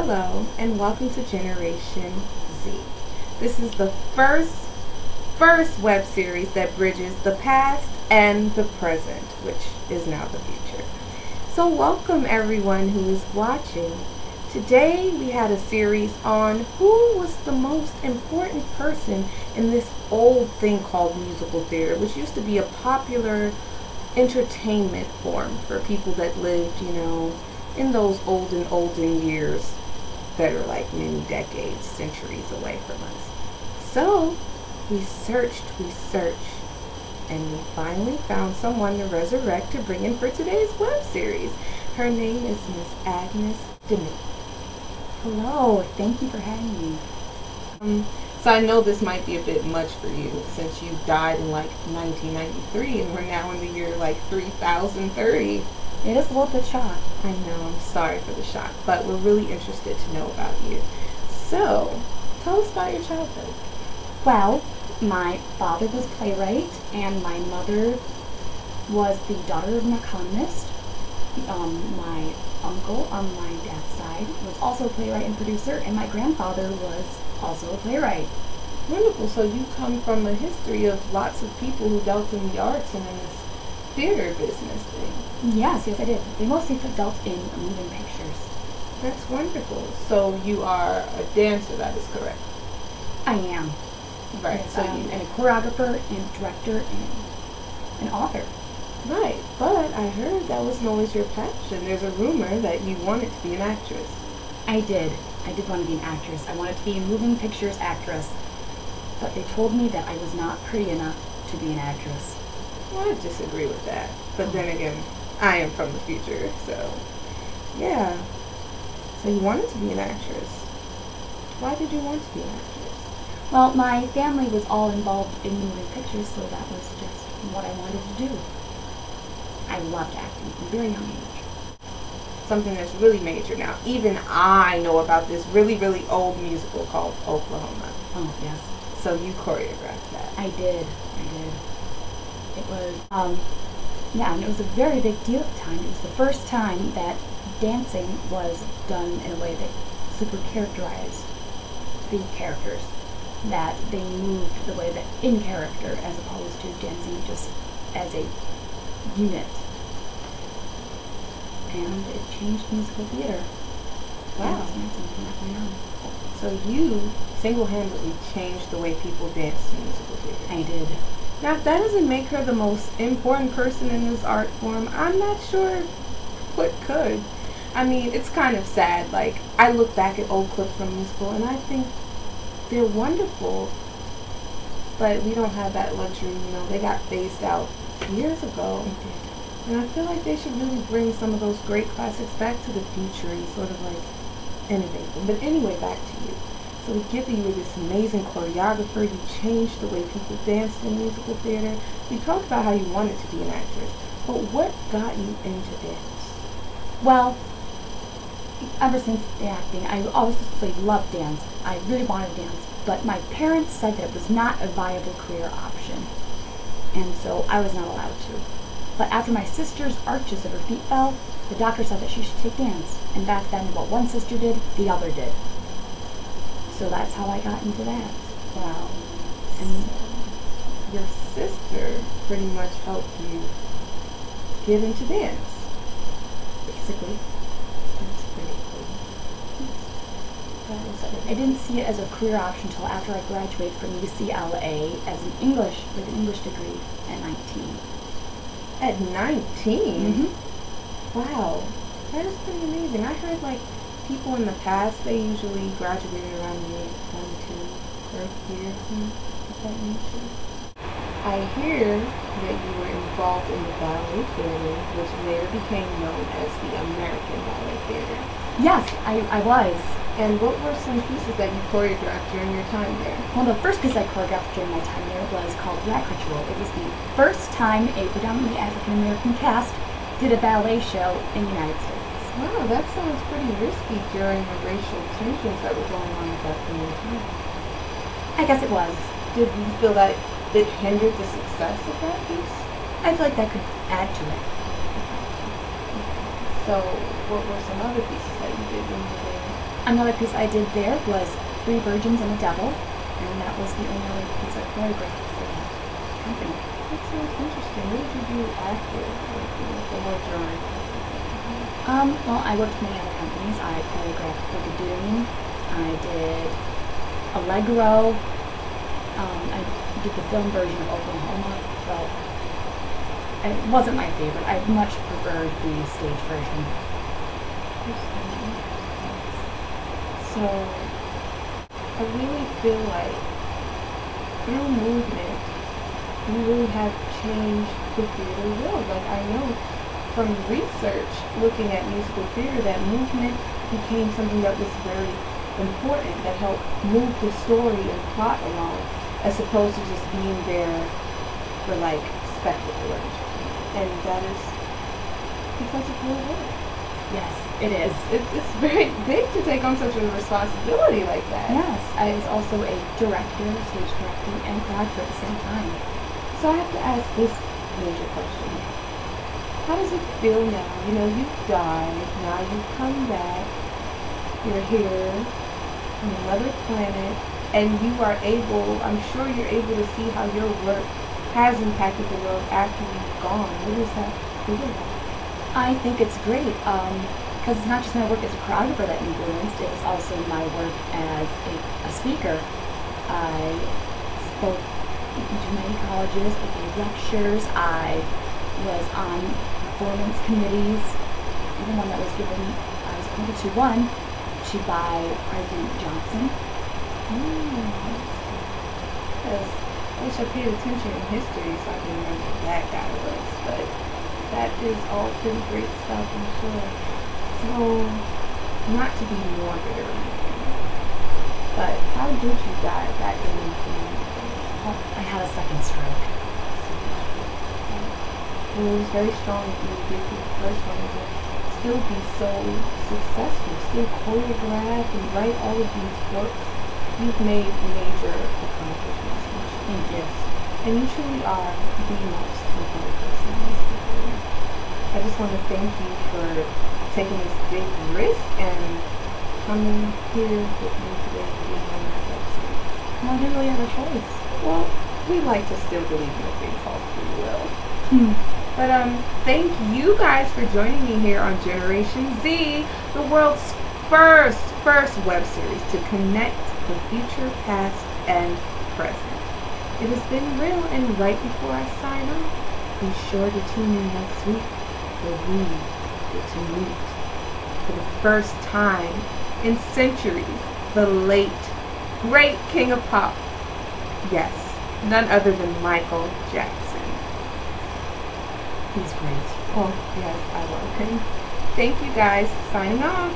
Hello and welcome to Generation Z. This is the first web series that bridges the past and the present, which is now the future. So welcome everyone who is watching. Today we had a series on who was the most important person in this old thing called musical theater, which used to be a popular entertainment form for people that lived, in those olden years that are like many decades, centuries away from us. So we searched, and we finally found someone to resurrect to bring in for today's web series. Her name is Miss Agnes Demey. Hello, thank you for having me. So I know this might be a bit much for you since you died in like 1993 and we're now in the year like 3030. It is a little bit shocked. I know, I'm sorry for the shock, but we're really interested to know about you. So, tell us about your childhood. Well, my father was a playwright, and my mother was the daughter of an economist. My uncle on my dad's side was also a playwright and producer, and my grandfather was also a playwright. Wonderful. So you come from a history of lots of people who dealt in the arts and in this theater business thing. Yes, I did. They mostly dealt in moving pictures. That's wonderful. So you are a dancer, that is correct? I am. Right. Yes, and a choreographer and director and an author. Right. But I heard that wasn't always your passion. There's a rumor that you wanted to be an actress. I did want to be an actress. I wanted to be a moving pictures actress. But they told me that I was not pretty enough to be an actress. Well, I disagree with that. But then again, I am from the future, so yeah. So you wanted to be an actress. Why did you want to be an actress? Well, my family was all involved in moving pictures, so that was just what I wanted to do. I loved acting from a very young age. Something that's really major now. Even I know about this really old musical called Oklahoma. Oh, yes. So you choreographed that. I did. It was, and it was a very big deal at the time. It was the first time that dancing was done in a way that super characterized the characters. That they moved the way that in character as opposed to dancing just as a unit. And it changed musical theater. Wow. So So you single-handedly changed the way people danced in musical theater. I did. Now, if that doesn't make her the most important person in this art form, I'm not sure what could. I mean, it's kind of sad. Like, I look back at old clips from musical, and I think they're wonderful, but we don't have that luxury, They got phased out years ago. And I feel like they should really bring some of those great classics back to the future and sort of like innovate them. But anyway, back to you. So we get that you were this amazing choreographer. You changed the way people danced in musical theater. We talked about how you wanted to be an actress. But what got you into dance? Well, ever since the acting, I always loved dance. I really wanted to dance. But my parents said that it was not a viable career option. And so I was not allowed to. But after my sister's arches of her feet fell, the doctor said that she should take dance. And back then, what one sister did, the other did. So that's how I got into that. Wow. And your sister pretty much helped you get into dance. Basically. That's pretty cool. I didn't see it as a career option until after I graduated from UCLA as with an English degree at 19. At 19? Mm-hmm. Wow. That is pretty amazing. I heard people in the past, they usually graduated around the age of 22, first year, of that nature. I hear that you were involved in the ballet theater, which later became known as the American Ballet Theater. Yes, I was. And what were some pieces that you choreographed during your time there? Well, the first piece I choreographed during my time there was called Black Ritual. It was the first time a predominantly African American cast did a ballet show in the United States. Wow, that sounds pretty risky during the racial tensions that were going on at that point in time. I guess it was. Did you feel that it hindered the success of that piece? I feel like that could add to it. So, what were some other pieces that you did when you were there? Another piece I did there was Three Virgins and a Devil, and that was the only other piece I choreographed for that company. That sounds interesting. What did you do after the more drawing? Well, I worked for many other companies. I choreographed Brigadoon. I did Allegro. I did the film version of Oklahoma, but it wasn't my favorite. I much preferred the stage version. So, I really feel like through movement, you really have changed the theater world. Like, I know from research looking at musical theater that movement became something that was very important, that helped move the story and plot along, as opposed to just being there for like spectacle or entertainment. And that is because of your work. Yes, it is. It's very big to take on such a responsibility like that. Yes, I was also a director, stage director, and choreographer at the same time. So I have to ask this major question. How does it feel now? You know, you've died, now you've come back, you're here on another planet, and you are able, I'm sure you're able to see how your work has impacted the world after you've gone. What does that feel like? I think it's great, because it's not just my work as a choreographer that influenced, it was also my work as a speaker. I spoke to many colleges, I gave lectures, I was on performance committees, even one that was given, I was appointed to one, by President Johnson. Yes, I wish I paid attention in history so I can remember who that guy was, but that is all pretty great stuff, I'm sure. So, not to be morbid or anything, but how did you die back in 1993? I had a second stroke. And it was very strong that you did the first one to still be so successful, still choreograph and write all of these books. You've made major accomplishments. Thank you. And you truly are the most important person in this career. I just want to thank you for taking this big risk and coming here with me today and being on my website. Well, I didn't really have a choice. Well, we like to still believe in a big call free will. But thank you guys for joining me here on Generation Z, the world's first web series to connect the future, past, and present. It has been real, and right before I sign off, be sure to tune in next week where we get to meet for the first time in centuries the late, great King of Pop. Yes, none other than Michael Jackson. He's great. Oh, yes, I love him. Thank you guys. Signing off.